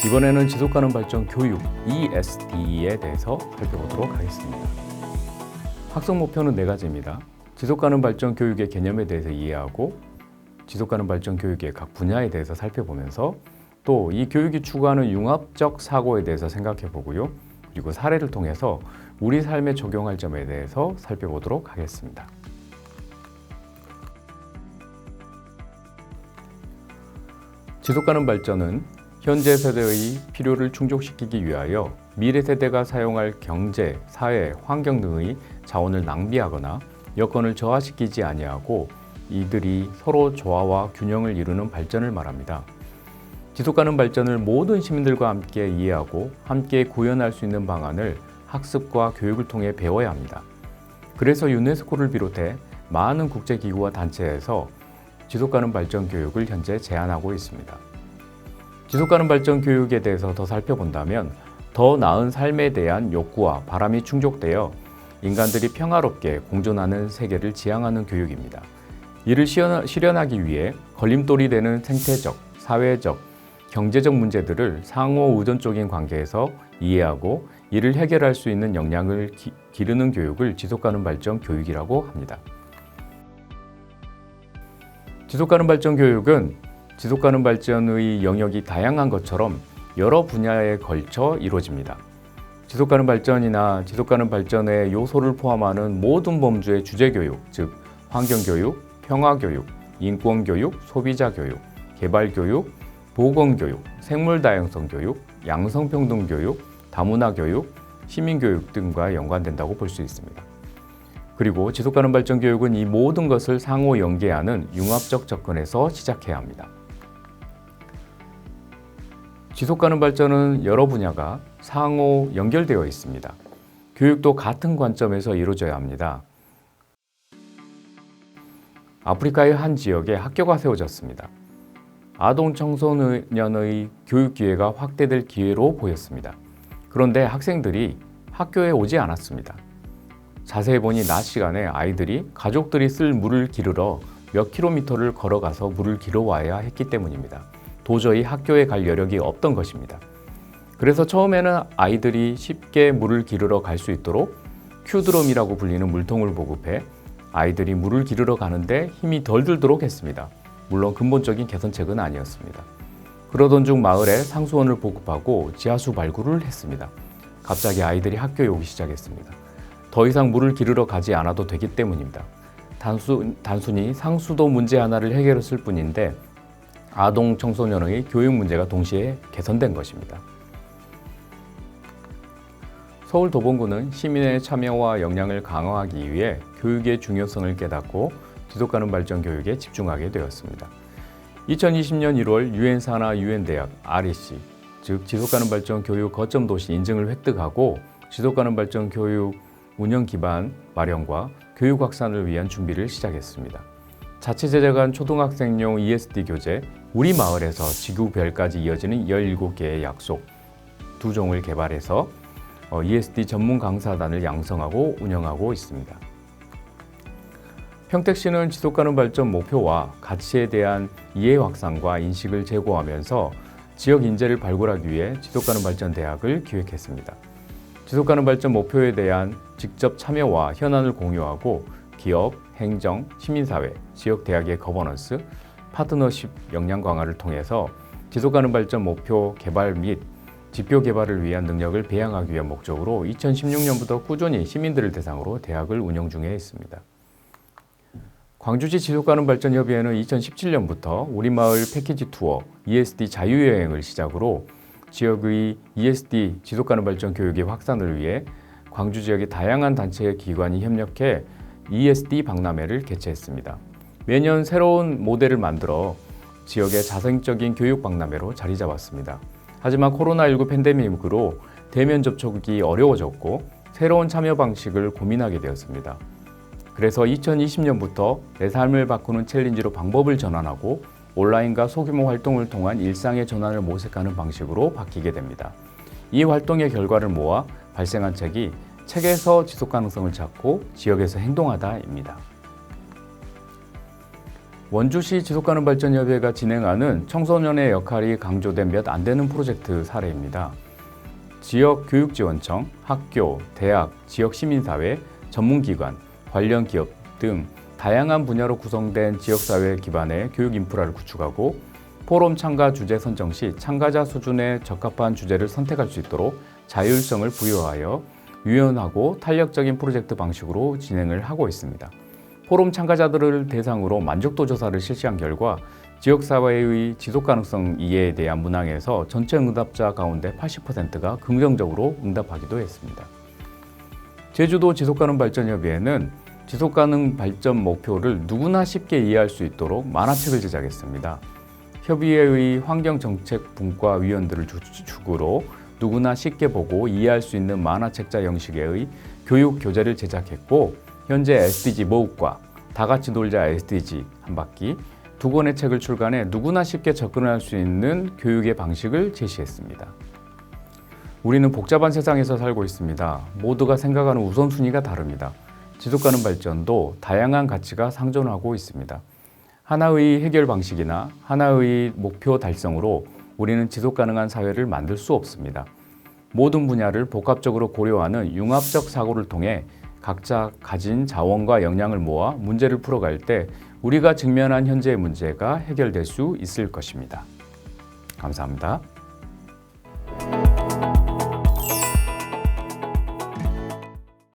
이번에는 지속가능 발전 교육 ESD에 대해서 살펴보도록 하겠습니다. 학습 목표는 4가지입니다. 지속가능 발전 교육의 개념에 대해서 이해하고 지속가능 발전 교육의 각 분야에 대해서 살펴보면서 또 이 교육이 추구하는 융합적 사고에 대해서 생각해 보고요. 그리고 사례를 통해서 우리 삶에 적용할 점에 대해서 살펴보도록 하겠습니다. 지속가능 발전은 현재 세대의 필요를 충족시키기 위하여 미래 세대가 사용할 경제, 사회, 환경 등의 자원을 낭비하거나 여건을 저하시키지 아니하고 이들이 서로 조화와 균형을 이루는 발전을 말합니다. 지속가능 발전을 모든 시민들과 함께 이해하고 함께 구현할 수 있는 방안을 학습과 교육을 통해 배워야 합니다. 그래서 유네스코를 비롯해 많은 국제기구와 단체에서 지속가능 발전 교육을 현재 제안하고 있습니다. 지속가능 발전 교육에 대해서 더 살펴본다면 더 나은 삶에 대한 욕구와 바람이 충족되어 인간들이 평화롭게 공존하는 세계를 지향하는 교육입니다. 이를 실현하기 위해 걸림돌이 되는 생태적, 사회적, 경제적 문제들을 상호 의존적인 관계에서 이해하고 이를 해결할 수 있는 역량을 기르는 교육을 지속가능 발전 교육이라고 합니다. 지속가능 발전 교육은 지속가능 발전의 영역이 다양한 것처럼 여러 분야에 걸쳐 이루어집니다. 지속가능 발전이나 지속가능 발전의 요소를 포함하는 모든 범주의 주제교육, 즉 환경교육, 평화교육, 인권교육, 소비자교육, 개발교육, 보건교육, 생물다양성교육, 양성평등교육, 다문화교육, 시민교육 등과 연관된다고 볼 수 있습니다. 그리고 지속가능 발전 교육은 이 모든 것을 상호 연계하는 융합적 접근에서 시작해야 합니다. 지속가능 발전은 여러 분야가 상호 연결되어 있습니다. 교육도 같은 관점에서 이루어져야 합니다. 아프리카의 한 지역에 학교가 세워졌습니다. 아동 청소년의 교육 기회가 확대될 기회로 보였습니다. 그런데 학생들이 학교에 오지 않았습니다. 자세히 보니 낮 시간에 아이들이 가족들이 쓸 물을 기르러 몇 킬로미터를 걸어가서 물을 길어와야 했기 때문입니다. 도저히 학교에 갈 여력이 없던 것입니다. 그래서 처음에는 아이들이 쉽게 물을 기르러 갈 수 있도록 큐드럼이라고 불리는 물통을 보급해 아이들이 물을 기르러 가는데 힘이 덜 들도록 했습니다. 물론 근본적인 개선책은 아니었습니다. 그러던 중 마을에 상수원을 보급하고 지하수 발굴을 했습니다. 갑자기 아이들이 학교에 오기 시작했습니다. 더 이상 물을 기르러 가지 않아도 되기 때문입니다. 단순히 상수도 문제 하나를 해결했을 뿐인데 아동 청소년의 교육 문제가 동시에 개선된 것입니다. 서울 도봉구는 시민의 참여와 역량을 강화하기 위해 교육의 중요성을 깨닫고 지속가능 발전 교육에 집중하게 되었습니다. 2020년 1월 유엔사나 유엔대학, REC, 즉 지속가능 발전 교육 거점 도시 인증을 획득하고 지속가능 발전 교육 운영 기반 마련과 교육 확산을 위한 준비를 시작했습니다. 자치제재 간 초등학생용 ESD 교재, 우리 마을에서 지구별까지 이어지는 17개의 약속 2종을 개발해서 ESD 전문 강사단을 양성하고 운영하고 있습니다. 평택시는 지속가능 발전 목표와 가치에 대한 이해 확산과 인식을 제고하면서 지역 인재를 발굴하기 위해 지속가능 발전 대학을 기획했습니다. 지속가능 발전 목표에 대한 직접 참여와 현안을 공유하고 기업, 행정, 시민사회, 지역 대학의 거버넌스, 파트너십 역량 강화를 통해서 지속가능 발전 목표 개발 및 지표 개발을 위한 능력을 배양하기 위한 목적으로 2016년부터 꾸준히 시민들을 대상으로 대학을 운영 중에 있습니다. 광주시 지속가능 발전 협의회는 2017년부터 우리 마을 패키지 투어 ESD 자유여행을 시작으로 지역의 ESD 지속가능 발전 교육의 확산을 위해 광주 지역의 다양한 단체 기관이 협력해 ESD 박람회를 개최했습니다. 매년 새로운 모델을 만들어 지역의 자생적인 교육 박람회로 자리 잡았습니다. 하지만 코로나19 팬데믹으로 대면 접촉이 어려워졌고 새로운 참여 방식을 고민하게 되었습니다. 그래서 2020년부터 내 삶을 바꾸는 챌린지로 방법을 전환하고 온라인과 소규모 활동을 통한 일상의 전환을 모색하는 방식으로 바뀌게 됩니다. 이 활동의 결과를 모아 발생한 책이 책에서 지속 가능성을 찾고 지역에서 행동하다입니다. 원주시 지속가능 발전협의회가 진행하는 청소년의 역할이 강조된 몇 안 되는 프로젝트 사례입니다. 지역교육지원청, 학교, 대학, 지역시민사회, 전문기관, 관련 기업 등 다양한 분야로 구성된 지역사회 기반의 교육 인프라를 구축하고 포럼 참가 주제 선정 시 참가자 수준에 적합한 주제를 선택할 수 있도록 자율성을 부여하여 유연하고 탄력적인 프로젝트 방식으로 진행을 하고 있습니다. 포럼 참가자들을 대상으로 만족도 조사를 실시한 결과 지역사회의 지속가능성 이해에 대한 문항에서 전체 응답자 가운데 80%가 긍정적으로 응답하기도 했습니다. 제주도 지속가능발전협의회는 지속가능 발전 목표를 누구나 쉽게 이해할 수 있도록 만화책을 제작했습니다. 협의회의 환경정책분과 위원들을 주축으로 누구나 쉽게 보고 이해할 수 있는 만화책자 형식의 교육 교재를 제작했고 현재 SDG 모읍과 다같이 놀자 SDG 한 바퀴 두 권의 책을 출간해 누구나 쉽게 접근할 수 있는 교육의 방식을 제시했습니다. 우리는 복잡한 세상에서 살고 있습니다. 모두가 생각하는 우선순위가 다릅니다. 지속가능 발전도 다양한 가치가 상존하고 있습니다. 하나의 해결 방식이나 하나의 목표 달성으로 우리는 지속가능한 사회를 만들 수 없습니다. 모든 분야를 복합적으로 고려하는 융합적 사고를 통해 각자 가진 자원과 역량을 모아 문제를 풀어갈 때 우리가 직면한 현재의 문제가 해결될 수 있을 것입니다. 감사합니다.